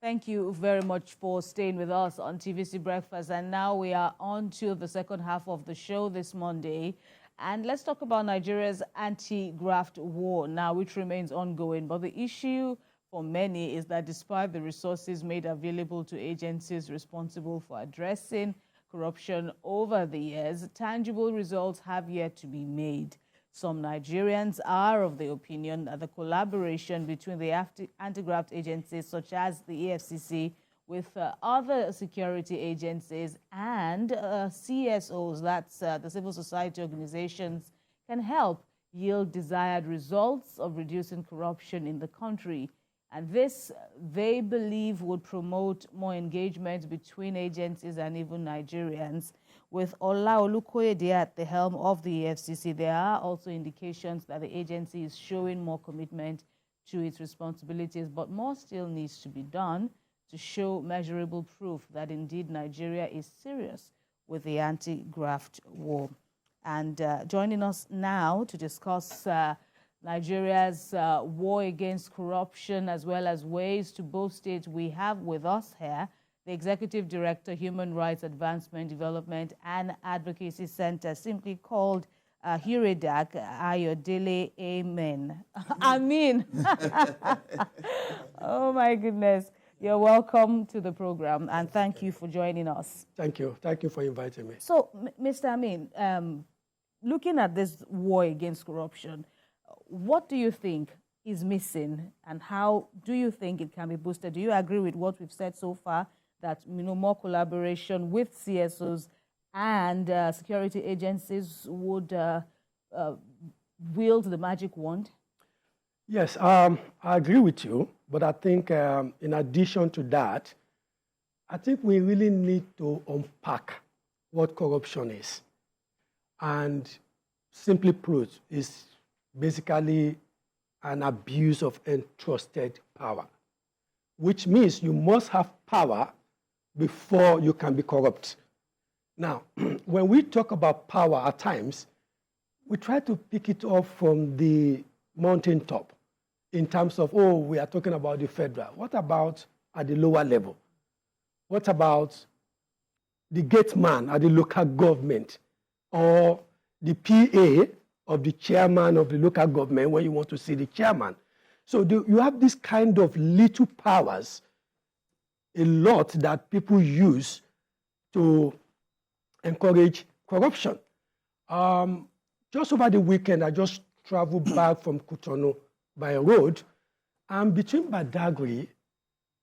Thank you very much for staying with us on TVC Breakfast. And now we are on to the second half of the show this Monday. And let's talk about Nigeria's anti-graft war now, which remains ongoing. But the issue for many is that despite the resources made available to agencies responsible for addressing corruption over the years, tangible results have yet to be made. Some Nigerians are of the opinion that the collaboration between the anti-graft agencies such as the EFCC with other security agencies and CSOS, that's the civil society organizations, can help yield desired results of reducing corruption in the country. And this, they believe, would promote more engagement between agencies and even Nigerians. With Ola Olukoyede at the helm of the EFCC, there are also indications that the agency is showing more commitment to its responsibilities, but more still needs to be done to show measurable proof that indeed Nigeria is serious with the anti-graft war. And joining us now to discuss Nigeria's war against corruption as well as ways to boost it, we have with us here the Executive Director, Human Rights Advancement, Development and Advocacy Center, simply called Hiredak Ayodele Amen. Amin. Oh my goodness. You're welcome to the program and thank you for joining us. Thank you. Thank you for inviting me. So, Mr. Amin, looking at this war against corruption, what do you think is missing and how do you think it can be boosted? Do you agree with what we've said so far, that more collaboration with CSOs and security agencies would wield the magic wand? Yes, I agree with you, but I think in addition to that, I think we really need to unpack what corruption is. And simply put, is basically an abuse of entrusted power, which means you must have power before you can be corrupt. Now, when we talk about power at times, we try to pick it up from the mountaintop in terms of, oh, we are talking about the federal. What about at the lower level? What about the gate man at the local government or the PA of the chairman of the local government when you want to see the chairman? So you have this kind of little powers, a lot that people use to encourage corruption. Just over the weekend, I just traveled back from Cotonou by road, and between Badagry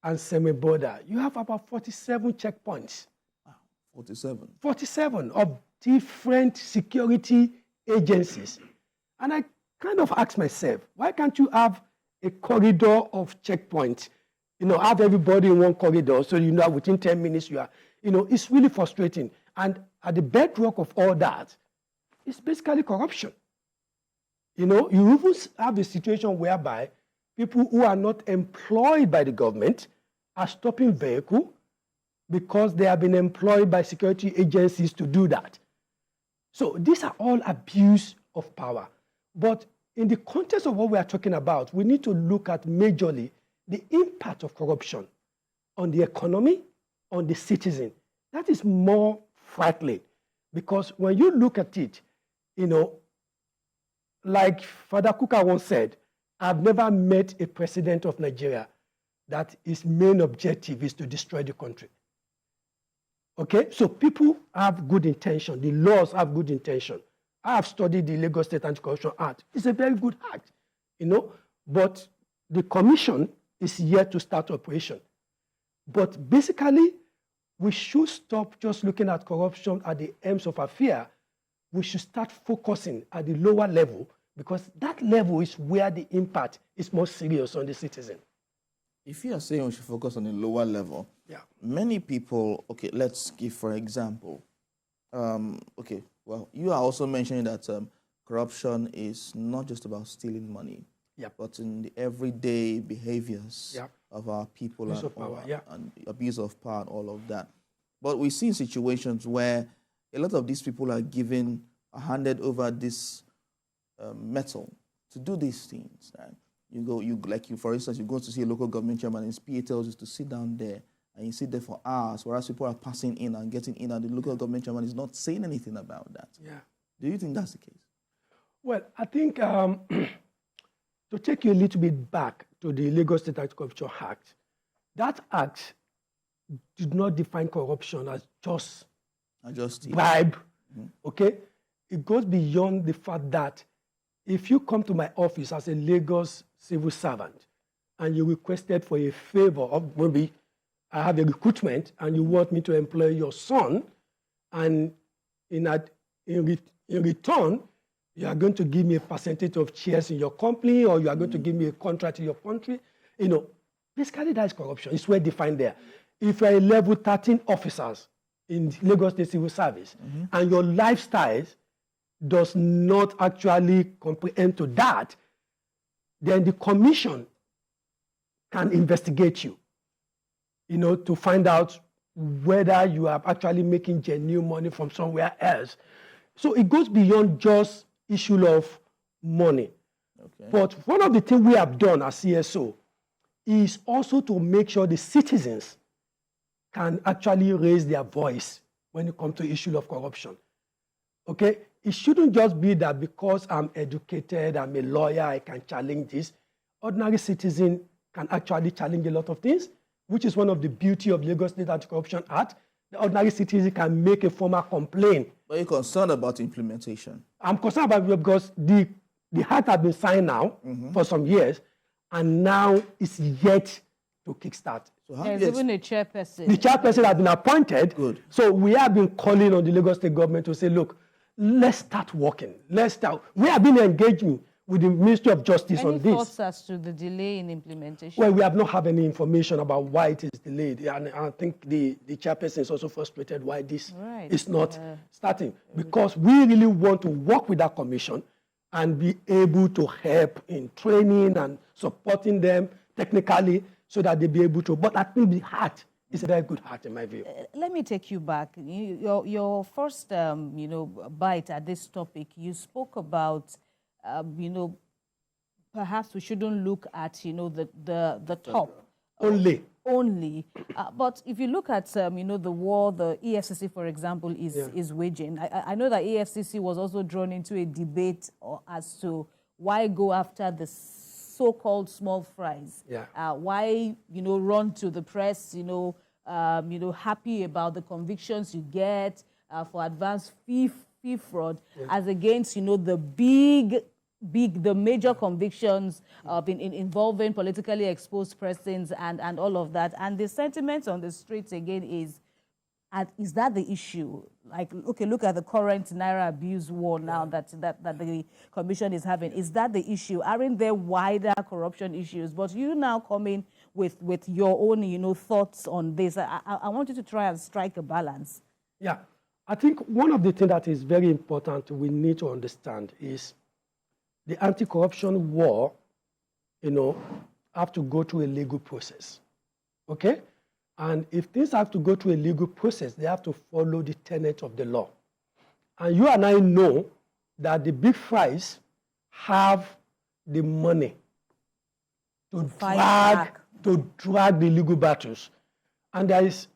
and Semeboda, you have about 47 checkpoints. Wow, 47? 47 of different security agencies. And I kind of asked myself, why can't you have a corridor of checkpoints? Have everybody in one corridor so within 10 minutes you are, it's really frustrating. And at the bedrock of all that, it's basically corruption. You even have a situation whereby people who are not employed by the government are stopping vehicles because they have been employed by security agencies to do that. So these are all abuse of power. But in the context of what we are talking about, we need to look at majorly the impact of corruption on the economy, on the citizen. That is more frightening, because when you look at it, like Father Kuka once said, I've never met a president of Nigeria that his main objective is to destroy the country. Okay, so people have good intention. The laws have good intention. I have studied the Lagos State Anti-Corruption Act. It's a very good act, but the commission is yet to start operation. But basically, we should stop just looking at corruption at the ends of affair. We should start focusing at the lower level, because that level is where the impact is more serious on the citizen. If you are saying we should focus on the lower level, yeah, many people, okay, let's give for example, you are also mentioning that corruption is not just about stealing money, yeah, but in the everyday behaviors, yeah, of our people abuse of power, yeah, and abuse of power and all of that. But we see situations where a lot of these people are handed over this metal to do these things. Right? For instance, you go to see a local government chairman, and his PA tells you to sit down there, and you sit there for hours, whereas people are passing in and getting in, and the local government chairman is not saying anything about that. Yeah. Do you think that's the case? Well, I think to take you a little bit back to the Lagos State Anti-Corruption Act, that act did not define corruption as just bribe, okay? It goes beyond the fact that if you come to my office as a Lagos civil servant and you requested for a favor of maybe I have a recruitment and you want me to employ your son, and in return, you are going to give me a percentage of shares in your company, or you are going to give me a contract in your country. Basically that is corruption. It's well defined there. If you're a level 13 officers in Lagos State Civil Service and your lifestyle does not actually comprehend to that, then the commission can investigate you, to find out whether you are actually making genuine money from somewhere else. So it goes beyond just issue of money. Okay. But one of the things we have done as CSO is also to make sure the citizens can actually raise their voice when it comes to issue of corruption. Okay? It shouldn't just be that because I'm educated, I'm a lawyer, I can challenge this. Ordinary citizen can actually challenge a lot of things, which is one of the beauty of Lagos State Anti-Corruption Act. The ordinary citizen can make a formal complaint. But you're concerned about implementation? I'm concerned about it because the act has been signed now for some years, and now it's yet to kickstart. So there's even a chairperson. The chairperson has been appointed. Good. So we have been calling on the Lagos State government to say, look, let's start working. We have been engaging with the Ministry of Justice on this. Any thoughts as to the delay in implementation? Well, we have not had any information about why it is delayed. And I think the chairperson is also frustrated why this is not starting. Because we really want to work with that commission and be able to help in training and supporting them technically so that they be able to. But I think the heart is a very good heart in my view. Let me take you back. Your first, bite at this topic, you spoke about perhaps we shouldn't look at, the top. Only. But if you look at, the war the EFCC, for example, is waging, I know that EFCC was also drawn into a debate as to why go after the so-called small fries. Yeah. Why, run to the press, happy about the convictions you get for advanced fee fraud as against, the major convictions involving politically exposed persons and all of that. And the sentiment on the streets again is that the issue? Like, okay, look at the current Naira abuse war now that the commission is having. Is that the issue? Aren't there wider corruption issues? But you now coming with your own, thoughts on this. I want you to try and strike a balance. Yeah. I think one of the things that is very important we need to understand is the anti-corruption war, have to go through a legal process, okay? And if things have to go through a legal process, they have to follow the tenet of the law. And you and I know that the big fries have the money to drag the legal battles. And there is,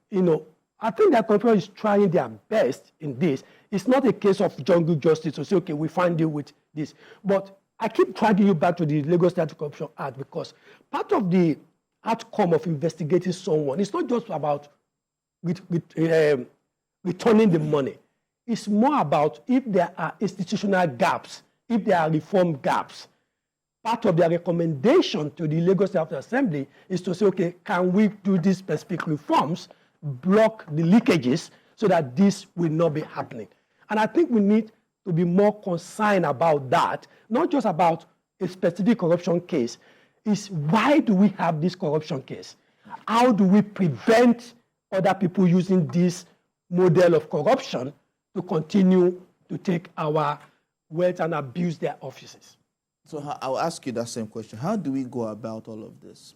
I think that Congress is trying their best in this. It's not a case of jungle justice to say, okay, we find you with this. But I keep dragging you back to the Lagos State Anti-Corruption Act because part of the outcome of investigating someone is not just about returning the money. It's more about if there are institutional gaps, if there are reform gaps. Part of their recommendation to the Lagos State Assembly is to say, okay, can we do these specific reforms, block the leakages so that this will not be happening? And I think we need to be more concerned about that, not just about a specific corruption case. Is why do we have this corruption case? How do we prevent other people using this model of corruption to continue to take our wealth and abuse their offices? So I'll ask you that same question. How do we go about all of this?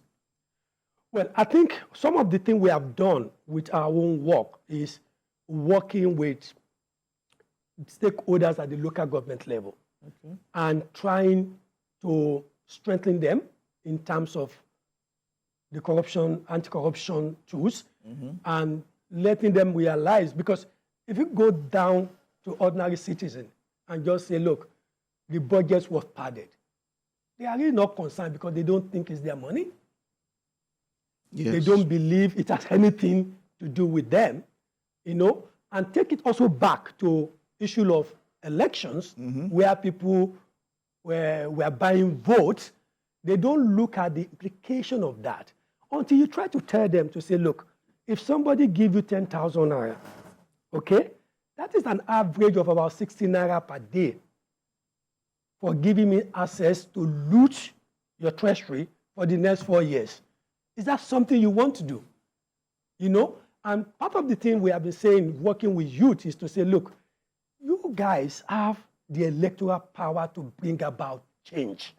Well, I think some of the things we have done with our own work is working with stakeholders at the local government level and trying to strengthen them in terms of the corruption, anti-corruption tools, and letting them realize, because if you go down to ordinary citizens and just say, look, the budget was padded, they are really not concerned because they don't think it's their money. Yes. They don't believe it has anything to do with them, and take it also back to issue of elections where people were buying votes. They don't look at the implication of that until you try to tell them to say, look, if somebody gives you 10,000 naira, okay, that is an average of about 60 naira per day for giving me access to loot your treasury for the next 4 years. Is that something you want to do? And part of the thing we have been saying, working with youth, is to say, look, you guys have the electoral power to bring about change.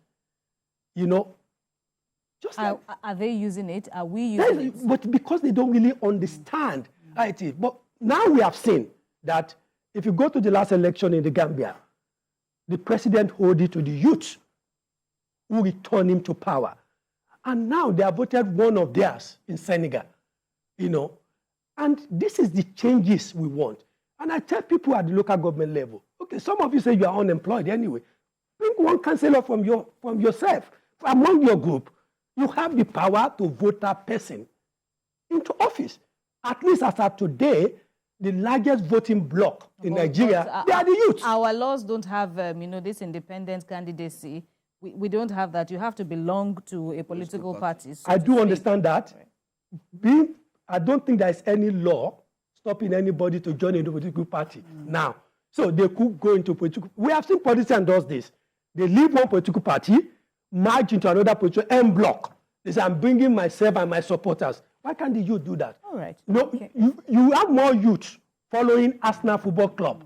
Just are they using it? Are we using it? But because they don't really understand how it is. But now we have seen that if you go to the last election in the Gambia, the president owed it to the youth who returned him to power. And now they have voted one of theirs in Senegal, And this is the changes we want. And I tell people at the local government level, okay, some of you say you are unemployed anyway. Bring one councillor from yourself, among your group. You have the power to vote that person into office. At least as of today, the largest voting bloc in Nigeria, they are the youth. Our laws don't have, this independent candidacy. We don't have that. You have to belong to a political party. So I do understand that. Right. I don't think there is any law stopping anybody to join into a political party now. So they could go into political. We have seen politicians does this. They leave one political party, merge into another political en bloc. They say, I'm bringing myself and my supporters. Why can't the youth do that? All right. Okay. You have more youth following Arsenal Football Club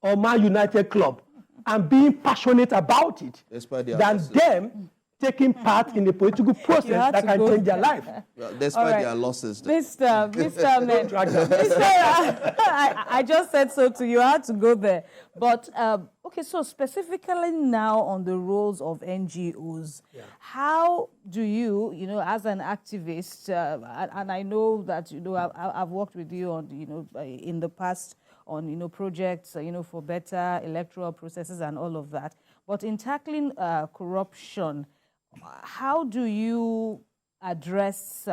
or Man United Club and being passionate about it than them taking part in the political process that can change their life. Well, despite their losses. Mr. I just said so to you. I had to go there. But, okay, so specifically now on the roles of NGOs, how do you, as an activist, and I know that, I've worked with you on, in the past on, projects, for better electoral processes and all of that. But in tackling corruption, how do you address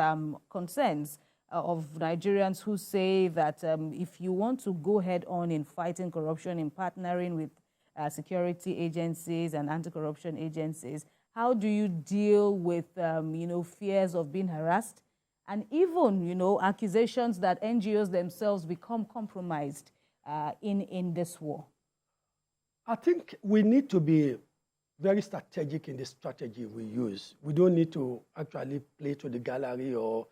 concerns of Nigerians who say that if you want to go head on in fighting corruption, in partnering with security agencies and anti-corruption agencies, how do you deal with, fears of being harassed and even, accusations that NGOs themselves become compromised in this war? I think we need to be very strategic in the strategy we use. We don't need to actually play to the gallery or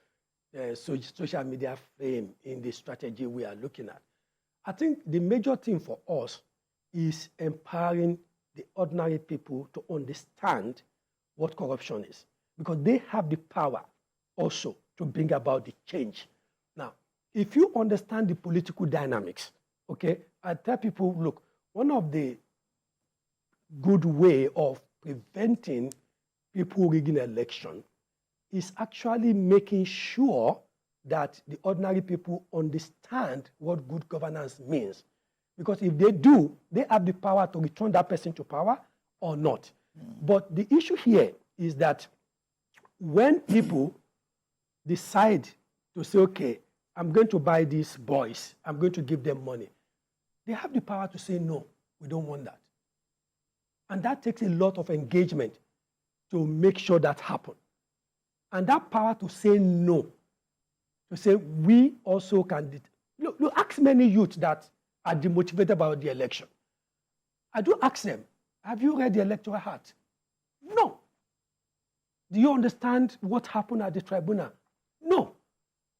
social media fame in the strategy we are looking at. I think the major thing for us is empowering the ordinary people to understand what corruption is, because they have the power also to bring about the change. Now, if you understand the political dynamics, okay, I tell people, look, one of the good way of preventing people rigging election is actually making sure that the ordinary people understand what good governance means. Because if they do, they have the power to return that person to power or not. But the issue here is that when people decide to say, okay, I'm going to buy these boys, I'm going to give them money, they have the power to say, no, we don't want that. And that takes a lot of engagement to make sure that happens. And that power to say no, to say we also can. Look, ask many youth that are demotivated about the election. I do ask them, have you read the Electoral Act? No. Do you understand what happened at the tribunal? No.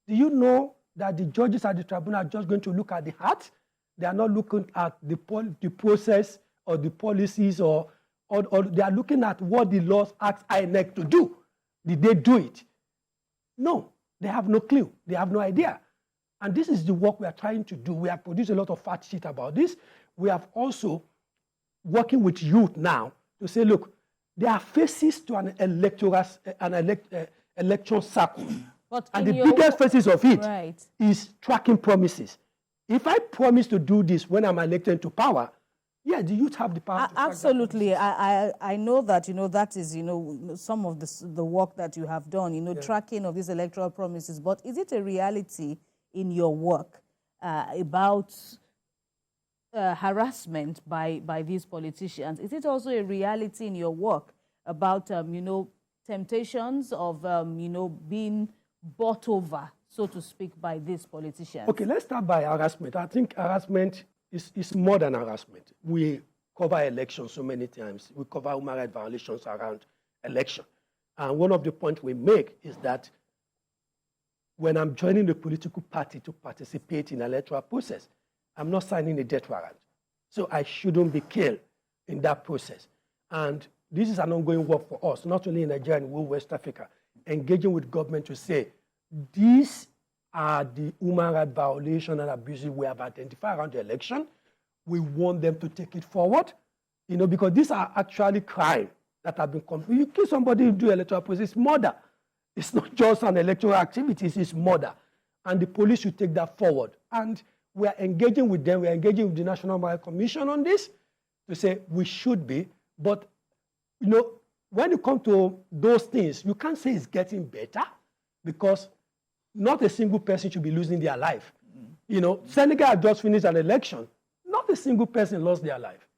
Do you know that the judges at the tribunal are just going to look at the heart? They are not looking at the process or the policies, or they are looking at what the laws ask INEC to do. Did they do it? No, they have no clue. They have no idea. And this is the work we are trying to do. We have produced a lot of fact sheet about this. We have also working with youth now to say, look, There are phases to an election cycle. But and the biggest phases of it is tracking promises. If I promise to do this when I'm elected into power, yeah, the youth have the power to absolutely. I know that, that is, some of the work that you have done, tracking of these electoral promises. But is it a reality in your work about harassment by these politicians? Is it also a reality in your work about, temptations of, being bought over, so to speak, by these politicians? Okay, let's start by harassment. I think harassment is more than harassment. We cover elections so many times. We cover human rights violations around election. And one of the points we make is that when I'm joining the political party to participate in the electoral process, I'm not signing a death warrant. So I shouldn't be killed in that process. And this is an ongoing work for us, not only in Nigeria and West Africa, engaging with government to say, these are the human rights violations and abuses we have identified around the election. We want them to take it forward, because these are actually crimes that have been committed. You kill somebody, you do electoral process, it's murder. It's not just an electoral activity, it's murder. And the police should take that forward. And we are engaging with them, we are engaging with the National Human Rights Commission on this to say we should be. But, when it comes to those things, you can't say it's getting better because not a single person should be losing their life. Senegal had just finished an election. Not a single person lost their life.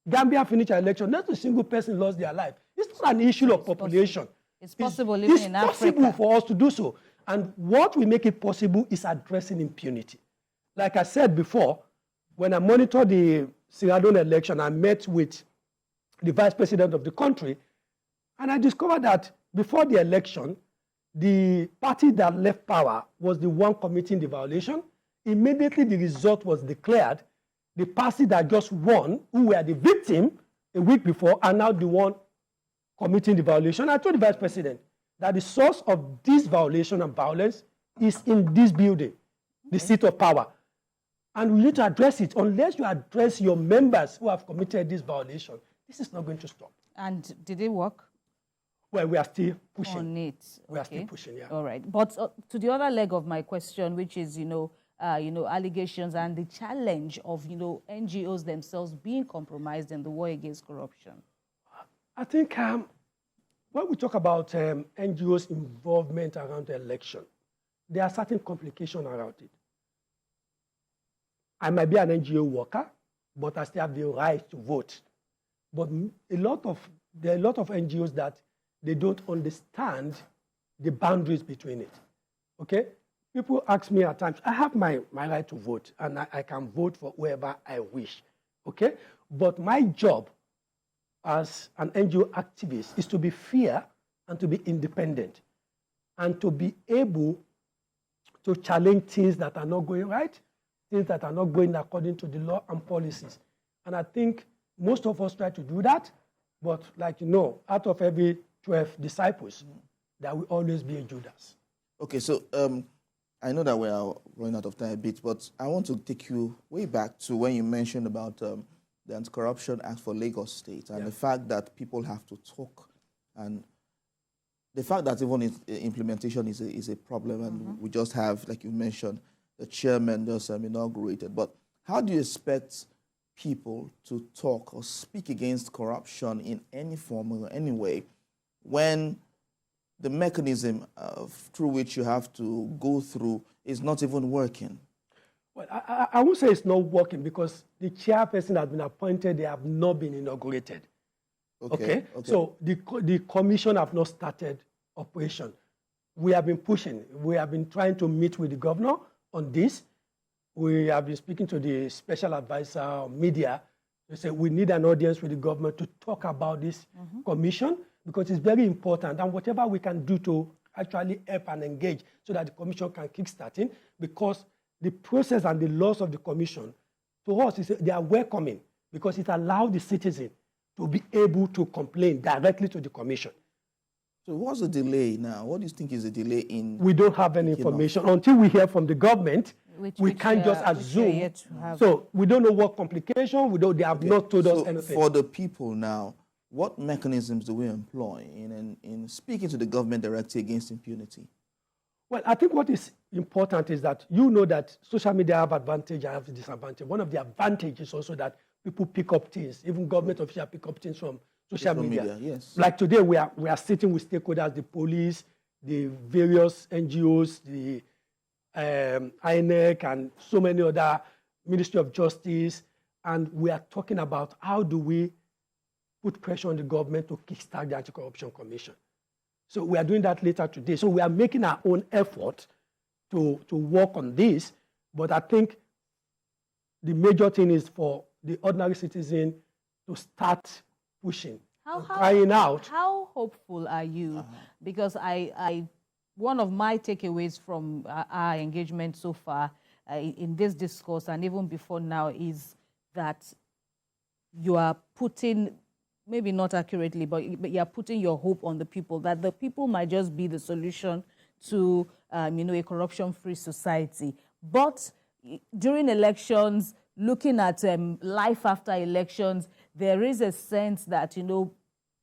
Gambia finished an election. Not a single person lost their life. It's not an issue of population. It's possible even in Africa. It's possible for us to do so. And what will make it possible is addressing impunity. Like I said before, when I monitored the Sierra Leone election, I met with the vice president of the country, and I discovered that before the election, the party that left power was the one committing the violation. Immediately the result was declared, the party that just won, who were the victim a week before, are now the one committing the violation. I told the vice president that the source of this violation and violence is in this building, the seat of power. And we need to address it. Unless you address your members who have committed this violation, this is not going to stop. And did it work? Well, we are still pushing. On it. We are still pushing, yeah. All right. But to the other leg of my question, which is, allegations and the challenge of, NGOs themselves being compromised in the war against corruption. I think when we talk about NGOs' involvement around the election, there are certain complications around it. I might be an NGO worker, but I still have the right to vote. But there are a lot of NGOs that they don't understand the boundaries between it, okay? People ask me at times, I have my right to vote, and I can vote for whoever I wish, okay? But my job as an NGO activist is to be fair and to be independent and to be able to challenge things that are not going right, things that are not going according to the law and policies. And I think most of us try to do that, but out of every 12 disciples, there will always be a Judas. Okay, so I know that we are running out of time a bit, but I want to take you way back to when you mentioned about the Anti-Corruption Act for Lagos State and the fact that people have to talk, and the fact that even implementation is a problem, and we just have, like you mentioned, the chairman just inaugurated. But how do you expect people to talk or speak against corruption in any form or any way when the mechanism through which you have to go through is not even working? Well, I won't say it's not working because the chairperson has been appointed, they have not been inaugurated. Okay. So the commission have not started operation. We have been pushing. We have been trying to meet with the governor on this. We have been speaking to the special advisor on media. They say we need an audience with the government to talk about this commission because it's very important, and whatever we can do to actually help and engage so that the commission can kickstart it, because the process and the laws of the commission, to us, they are welcoming because it allows the citizen to be able to complain directly to the commission. So what's the delay now? What do you think is the delay in? We don't have any information. Until we hear from the government, we can't just assume. So we don't know what complication, they have not told us anything. For the people now, what mechanisms do we employ in speaking to the government directly against impunity? Well, I think what is important is that you know that social media have advantage and have disadvantage. One of the advantages is also that people pick up things, even government officials pick up things from social media. Yes. Like today, we are sitting with stakeholders, the police, the various NGOs, the INEC, and so many other, Ministry of Justice, and we are talking about how do we put pressure on the government to kickstart the Anti-Corruption Commission. So we are doing that later today. So we are making our own effort to work on this, but I think the major thing is for the ordinary citizen to start pushing, crying out. How hopeful are you? Because one of my takeaways from our engagement so far in this discourse and even before now is that you are putting, maybe not accurately, but you are putting your hope on the people, that the people might just be the solution to a corruption-free society. But during elections, looking at life after elections, there is a sense that,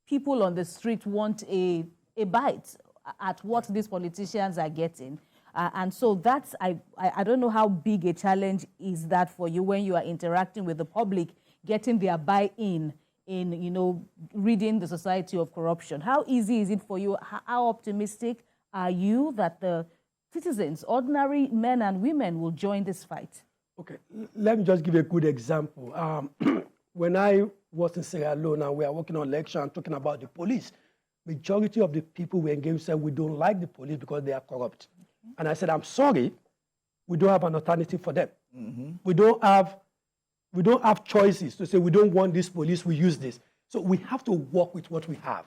people on the street want a bite at what these politicians are getting. And so that's, I don't know how big a challenge is that for you when you are interacting with the public, getting their buy-in in, ridding the society of corruption. How easy is it for you? How optimistic are you that the citizens, ordinary men and women, will join this fight? Okay, let me just give a good example. When I was in Sierra Leone and we are working on election and talking about the police, majority of the people we engage said we don't like the police because they are corrupt. Okay. And I said, I'm sorry, we don't have an alternative for them. Mm-hmm. We don't have choices to say we don't want this police, we use this. So we have to work with what we have,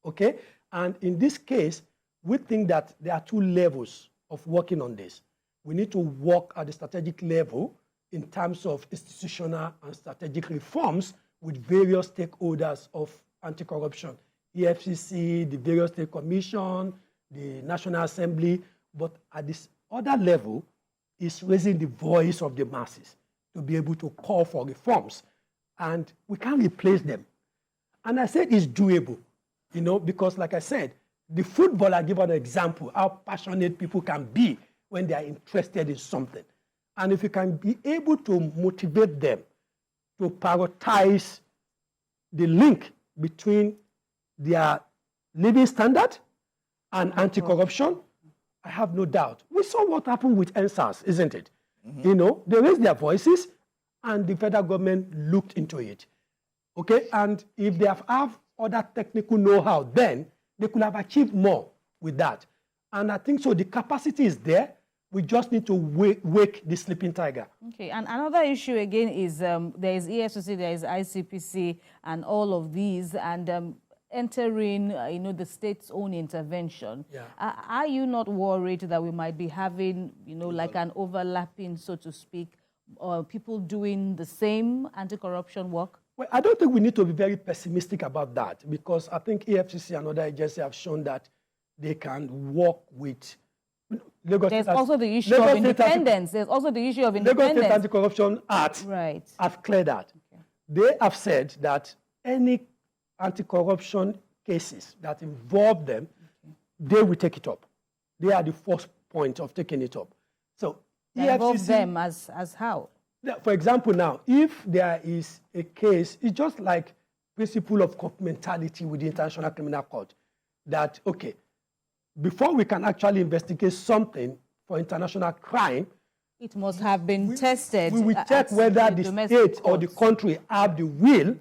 okay? And in this case, we think that there are two levels of working on this. We need to work at the strategic level in terms of institutional and strategic reforms with various stakeholders of anti-corruption, EFCC, the various state commission, the National Assembly. But at this other level is raising the voice of the masses to be able to call for reforms. And we can't replace them. And I said it's doable, because like I said, the footballer give an example how passionate people can be when they are interested in something. And if you can be able to motivate them to prioritize the link between their living standard and anti-corruption, I have no doubt. We saw what happened with NSAS, isn't it? Mm-hmm. They raised their voices and the federal government looked into it. Okay, and if they have other technical know-how, then they could have achieved more with that. And I think so the capacity is there. We just need to wake the sleeping tiger. Okay, and another issue again is there is EFCC, there is ICPC, and all of these, and entering, the state's own intervention. Yeah. Are you not worried that we might be having, like an overlapping, so to speak, people doing the same anti-corruption work? Well, I don't think we need to be very pessimistic about that, because I think EFCC and other agencies have shown that they can work with Lagos. There's also the issue of independence. There's also the issue of independence. Lagos State Anti-Corruption Act have cleared that. Okay. They have said that any anti-corruption cases that involve them, they will take it up. They are the first point of taking it up. So EFCC involve them as how? For example, now, if there is a case, it's just like principle of complementarity with the International Criminal Court, that, okay, before we can actually investigate something for international crime, it must have been tested. We will check whether the state or the country have the will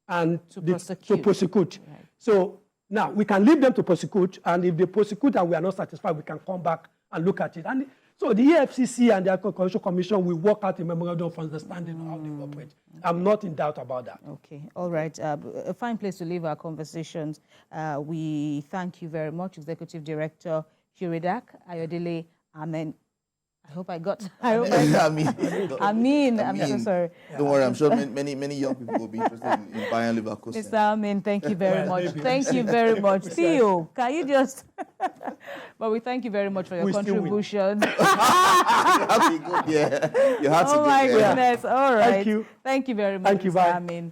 and to prosecute. Right. So now we can leave them to prosecute, and if they prosecute and we are not satisfied, we can come back and look at it. And so the EFCC and the Anti-Corruption Commission will work out a memorandum of understanding on how they operate. I'm not in doubt about that. Okay, all right. A fine place to leave our conversations. We thank you very much, Executive Director Huridak Ayodele. Amen. I hope I got. Amin. I'm so sorry. Don't worry. I'm sure many young people will be interested in buying Leverkusen. Mr. Amin, thank you very much. Thank you very much. Theo, can you just? But we thank you very much for your contributions. Yeah, you had to. Oh my goodness! All right. Thank you. Thank you very much, Mr. Amin.